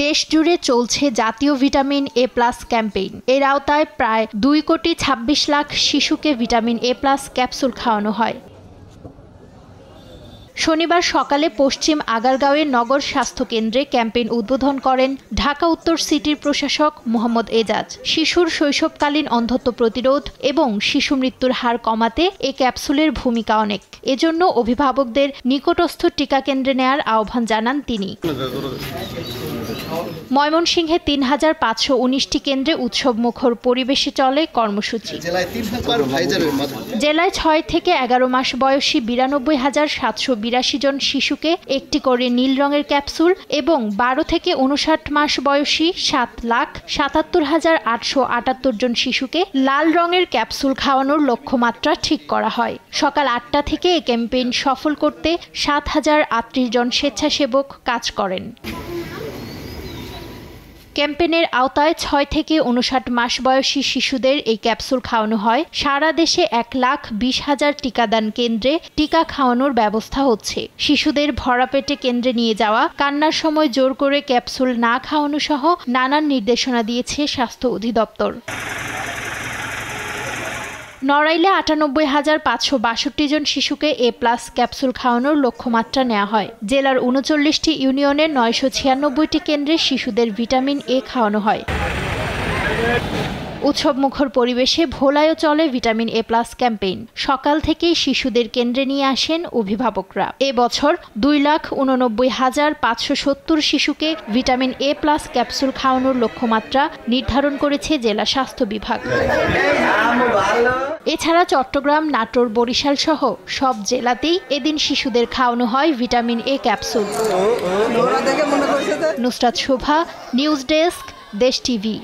দেশ জুড়ে চলছে জাতীয় ভিটামিন এ প্লাস ক্যাম্পেইন। এর আওতায় প্রায় 2,26,00,000 শিশুকে ভিটামিন এ প্লাস ক্যাপসুল খাওয়ানো হয়। শনিবার সকালে পশ্চিম আগারগাঁওয়ের নগর স্বাস্থ্য কেন্দ্রে ক্যাম্পেইন উদ্বোধন করেন ঢাকা উত্তর সিটির প্রশাসক মোহাম্মদ এজাজ। শিশুর শৈশবকালীন অন্ধত্ব প্রতিরোধ এবং শিশু মৃত্যুর হার কমাতে এই ক্যাপসুলের ভূমিকা অনেক। এজন্য অভিভাবকদের নিকটস্থ টিকা কেন্দ্রে নেয়ার আহ্বান জানান তিনি। ময়মনসিংহে 3,519টি কেন্দ্রে উৎসবমুখর পরিবেশে চলে কর্মসূচি। জেলায় 6 থেকে 11 মাস বয়সী 92,782 জন শিশুকে একটি করে নীল রঙের ক্যাপসুল এবং 12 থেকে 59 মাস বয়সী 7,77,878 জন শিশুকে লাল রঙের ক্যাপসুল খাওয়ানোর লক্ষ্যমাত্রা ঠিক করা হয়। সকাল 8টা থেকে এই ক্যাম্পেইন সফল করতে 7,038 জন স্বেচ্ছাসেবক কাজ করেন। ক্যাম্পেইনের আওতায় 6 থেকে 59 মাস বয়সী শিশুদের এই ক্যাপসুল খাওয়ানো হয়। সারা দেশে 1,20,000 টিকাদান কেন্দ্রে টিকা খাওয়ানোর ব্যবস্থা হচ্ছে। শিশুদের ভরা পেটে কেন্দ্রে নিয়ে যাওয়া, কান্নার সময় জোর করে ক্যাপসুল না খাওয়ানো সহ নানান নির্দেশনা দিয়েছে স্বাস্থ্য অধিদপ্তর। নড়াইলে 98,562 জন শিশুকে এ প্লাস ক্যাপসুল খাওয়ানোর লক্ষ্যমাত্রা নেওয়া হয়। জেলার 39টি ইউনিয়নের 996টি কেন্দ্রে শিশুদের ভিটামিন এ খাওয়ানো হয়। উৎসবমুখর পরিবেশে ভোলায়ও চলে ভিটামিন এ প্লাস ক্যাম্পেইন। সকাল থেকেই শিশুদের কেন্দ্রে নিয়ে আসেন অভিভাবকরা। এবছর 2,89,570 শিশুকে ভিটামিন এ প্লাস ক্যাপসুল খাওয়ানোর লক্ষ্যমাত্রা নির্ধারণ করেছে জেলা স্বাস্থ্য বিভাগ। এছাড়া চট্টগ্রাম, নাটোর, বরিশাল সহ সব জেলাতেই এদিন শিশুদের খাওয়ানো হয় vitamin A capsule. Nusrat Shobha, news desk, দেশ টিভি।